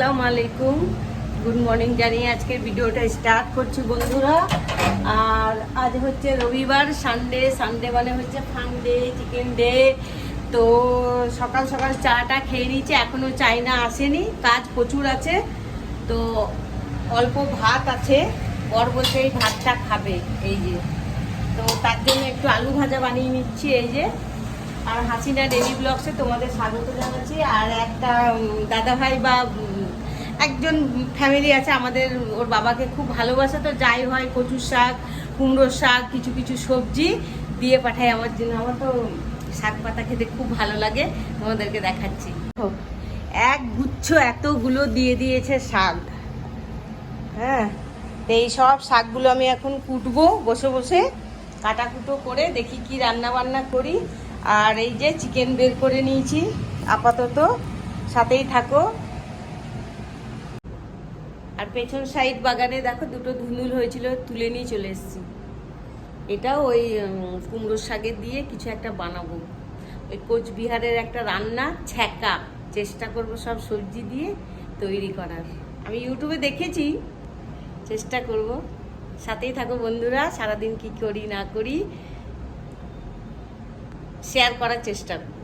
আসসালামু আলাইকুম, good morning জানিয়ে আজকের ভিডিওটা স্টার্ট করছি বন্ধুরা। আর আজ হচ্ছে রবিবার, সানডে মানে হচ্ছে ফান ডে, চিকেন ডে। তো সকাল সকাল চাটা খেয়ে নিয়েছি, এখনো চাইনা আসেনি, কাজ প্রচুর আছে। তো অল্প ভাত আছে, বর বলছে এই ভাতটা খাবে, এই যে। তো তার জন্য একটু আলু ভাজা বানিয়ে নিচ্ছি, এই যে। আর হাসিনা ডেইলি ব্লগসে তোমাদের স্বাগত জানাচ্ছি। আর একটা দাদা ভাই বা একজন ফ্যামিলি আছে আমাদের, ওর বাবাকে খুব ভালোবাসে, তো যাই হয় কচুর শাক, কুমড়োর শাক, কিছু কিছু সবজি দিয়ে পাঠায় আমার জন্য। আমার তো শাক পাতা খেতে খুব ভালো লাগে, তোমাদেরকে দেখাচ্ছি। এক গুচ্ছ এতগুলো দিয়ে দিয়েছে শাক। হ্যাঁ, এই সব শাকগুলো আমি এখন কুটবো বসে বসে, কাটাকুটো করে দেখি কি রান্না বান্না করি। আর এই যে চিকেন বের করে নিয়েছি আপাতত, সাথেই থাকো। আর পেছন সাইড বাগানে দেখো দুটো ধুন্দুল হয়েছিল, তুলে নিয়ে চলে এসেছি। এটা ওই কুমড়ো শাকের দিয়ে কিছু একটা বানাবো, ওই কোচবিহারের একটা রান্না, ছ্যাঁকা। চেষ্টা করব সব সবজি দিয়ে তৈরি করার। আমি ইউটিউবে দেখেছি, চেষ্টা করব। সাথেই থাকো বন্ধুরা, সারাদিন কি করি না করি শেয়ার করার চেষ্টা করব।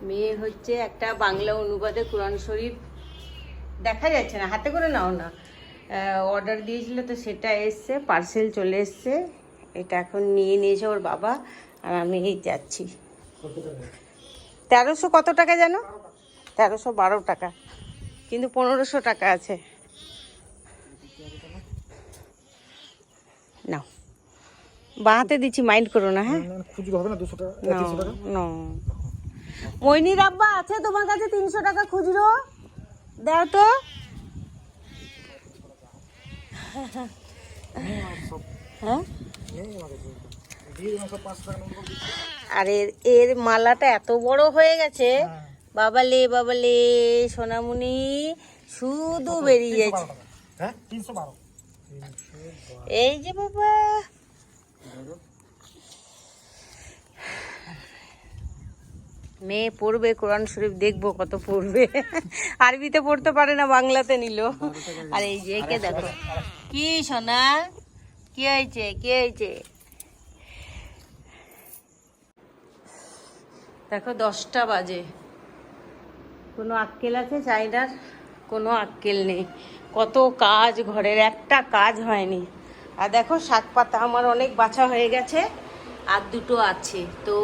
মেয়ে হচ্ছে একটা বাংলা অনুবাদে কোরআন শরীফ, দেখা যাচ্ছে না, হাতে করে নাও না, অর্ডার দিয়েছিল, তো সেটা এসছে, পার্সেল চলে এসছে। এটা এখন নিয়ে নিয়েছে ওর বাবা, আর আমি এই যাচ্ছি। 1300 কত টাকা যেন, 1312 টাকা, কিন্তু 1500 টাকা আছে। নাও, বাঁহাতে দিচ্ছি, মাইন্ড করো না। হ্যাঁ, খুচরো হবে না, 200 টাকা, 300 টাকা। মইনির আব্বা আছে তোমার কাছে 300 টাকা খুচরো? দাও তো। হ্যাঁ, আর এর মালাটা এত বড় হয়ে গেছে, বাবালে বাবালে সোনামুনি, শুধু বেরিয়ে যাচ্ছে। এই যে বাবা, মেয়ে পড়বে কোরআন শরীফ, দেখবো কত পড়বে। আরবিতে পড়তে পারে না, বাংলাতে নিল। আর এই যে একে দেখো, কি সোনা, কি হয়েছে, কি হয়েছে? দেখো 10টা বাজে, কোনো আক্কেল আছে চাইনার? কোনো আক্কেল নেই। কত কাজ, ঘরের একটা কাজ হয়নি। আর দেখো শাক পাতা আমার অনেক বাছা হয়ে গেছে, আর দুটো আছে। তো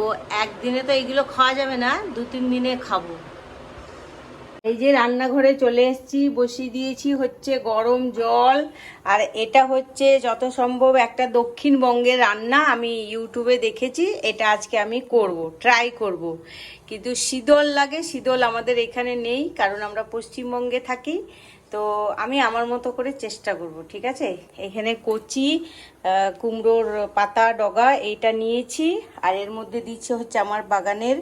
একদিনে তো এইগুলো খাওয়া যাবে না, 2-3 দিনে খাবো। এই যে রান্নাঘরে চলে এসেছি, বসিয়ে দিয়েছি হচ্ছে গরম জল। আর এটা হচ্ছে যত সম্ভব একটা দক্ষিণবঙ্গের রান্না, আমি ইউটিউবে দেখেছি, এটা আজকে আমি করব, ট্রাই করব। কিন্তু শীতল লাগে, শীতল আমাদের এখানে নেই, কারণ আমরা পশ্চিমবঙ্গে থাকি। তো আমি আমার মতো করে চেষ্টা করব, ঠিক আছে? এখানে কচি কুমড়োর পাতা ডগা এইটা নিয়েছি, আর এর মধ্যে দিচ্ছি হচ্ছে আমার বাগানের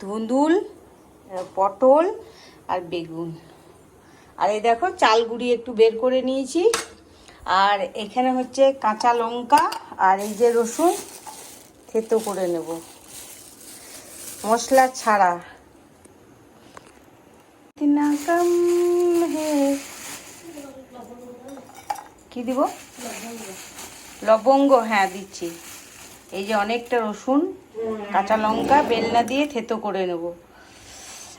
ধুন্দুল, পটল আর বেগুন। আর এই দেখো চাল গুঁড়ি একটু বের করে নিয়েছি। আর এখানে হচ্ছে কাঁচা লঙ্কা, আর এই যে রসুন থেতো করে নেব, মশলা ছাড়া। কি দিব? লবঙ্গ, হ্যাঁ দিচ্ছি। এই যে অনেকটা রসুন, কাঁচা লঙ্কা বেলনা দিয়ে থেতো করে নেব।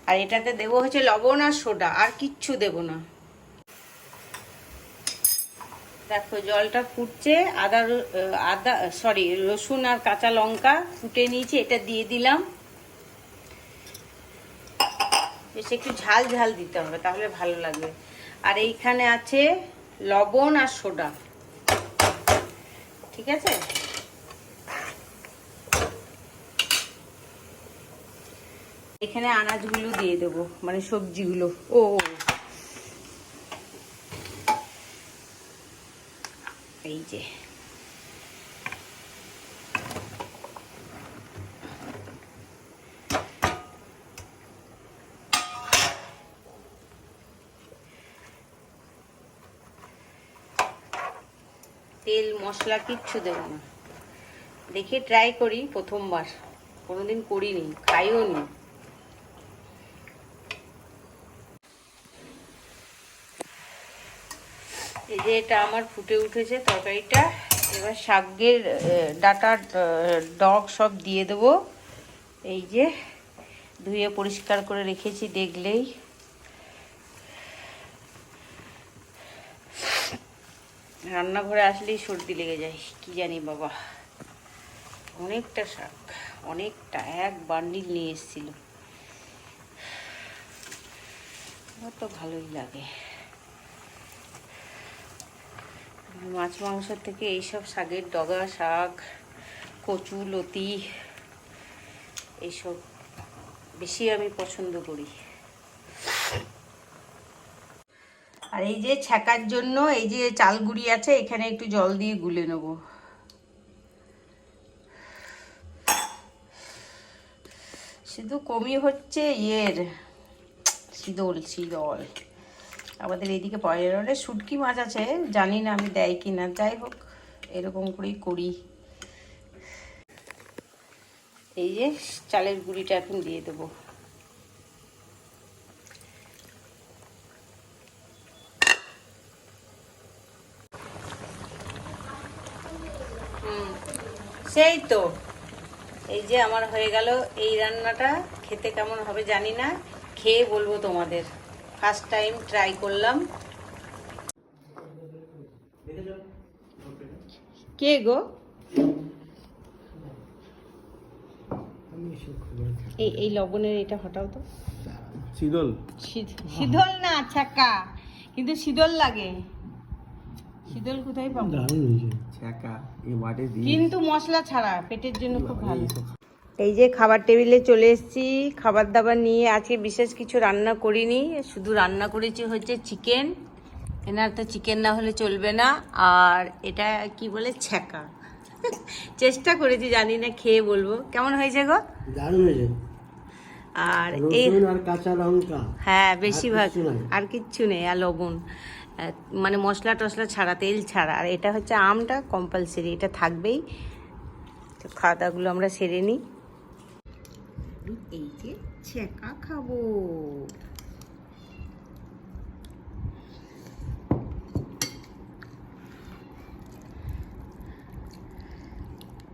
আর এটাতে দেবো হচ্ছে লবণ আর সোডা, আর কিচ্ছু দেব না। দেখো জলটা ফুটছে, রসুন আর কাঁচা লঙ্কা ফুটে নিয়েছি, এটা দিয়ে দিলাম। বেশ একটু ঝাল ঝাল দিতে হবে, তাহলে ভালো লাগবে। আর এইখানে আছে লবণ আর সোডা, ঠিক আছে? এখানে আনাজগুলো দিয়ে দেবো, মানে সবজিগুলো। এই যে তেল মশলা কিচ্ছু দেবো না, দেখে ট্রাই করি, প্রথমবার, কোনোদিন করিনি, খাইও নি। এই যে এটা আমার ফুটে উঠেছে তরকারিটা। এবার শাকের ডাটা ডগ সব দিয়ে দেবো। এই যে ধুয়ে পরিষ্কার করে রেখেছি, দেখলেই। রান্নাঘরে আসলেই সর্দি লেগে যায়, কি জানি বাবা। অনেকটা শাক, অনেকটা, এক বান্ডিল নিয়ে এসেছিল। আমার তো ভালোই লাগে মাছ মাংসের থেকে এইসব শাকের ডগা শাক, কচু লতি, এইসব বেশি আমি পছন্দ করি। আর এই যে ছ্যাঁকার জন্য এই যে চাল গুঁড়ি আছে, এখানে একটু জল দিয়ে গুলে নেব। শুধু কমই হচ্ছে শীতল আমাদের এইদিকে পয়লা শুটকি মাছ আছে, জানি না আমি দেয় কিনা, যাই হোক এরকম করেই করি। এই যে চালের গুঁড়িটা এখন দিয়ে দেবো। সেই তো, এই যে আমার হয়ে গেল এই রান্নাটা। খেতে কেমন হবে জানি না, খেয়ে বলবো তোমাদের। ফার্স্ট টাইম ট্রাই করলাম। কে গো? এই লবণের এটা হটাও তো। শীতল না, ছ্যাঁকা, কিন্তু শীতল লাগে। শীতল কোথায় পাবো? কিন্তু মশলা ছাড়া, পেটের জন্য খুব ভালো। এই যে খাবার টেবিলে চলে এসেছি, খাবার দাবার নিয়ে। আজকে বিশেষ কিছু রান্না করিনি, শুধু রান্না করেছি হচ্ছে চিকেন। এনার তো চিকেন না হলে চলবে না। আর এটা কি বলে, ছ্যাঁকা। চেষ্টা করেছি, জানি না, খেয়ে বলবো কেমন হয়েছে গো। দারুণ হয়েছে। আর এই আর কাঁচা লঙ্কা, হ্যাঁ বেশিরভাগ, আর কিচ্ছু নেই। আর লবণ, মানে মশলা টশলা ছাড়া, তেল ছাড়া। আর এটা হচ্ছে আমটা কম্পালসারি, এটা থাকবেই। তো খাওয়া দাওয়াগুলো আমরা সেরে নিই। এই যে ছ্যাঁকা খাবো।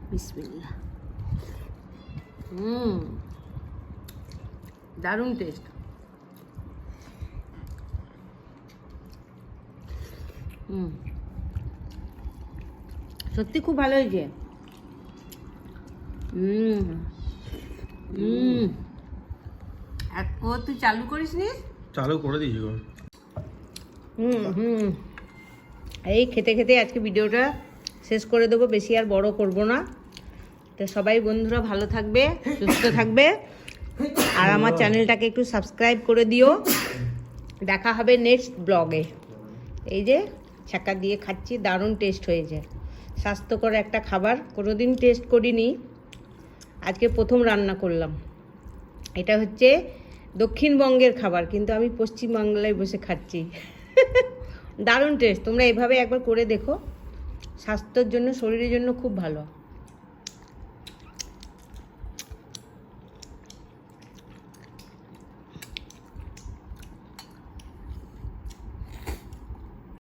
বিসমিল্লাহ। দারুণ টেস্ট। সত্যি খুব ভালো হয়েছে। ও তুই চালু করিস নি? চালু করে দিয়েছি গো। এই খেতে খেতে আজকে ভিডিওটা শেষ করে দেবো, বেশি আর বড় করব না। তো সবাই বন্ধুরা ভালো থাকবে, সুস্থ থাকবে। আর আমার চ্যানেলটাকে একটু সাবস্ক্রাইব করে দিও। দেখা হবে নেক্সট ব্লগে। এই যে ছ্যাঁকা দিয়ে খাচ্ছি, দারুণ টেস্ট হয়েছে। স্বাস্থ্যকর একটা খাবার, কোনোদিন টেস্ট করিনি, আজকে প্রথম রান্না করলাম। এটা হচ্ছে দক্ষিণবঙ্গের খাবার, কিন্তু আমি পশ্চিমবাংলায় বসে খাচ্ছি। দারুণ টেস্ট। তোমরা এভাবে একবার করে দেখো, স্বাস্থ্যের জন্য, শরীরের জন্য খুব ভালো।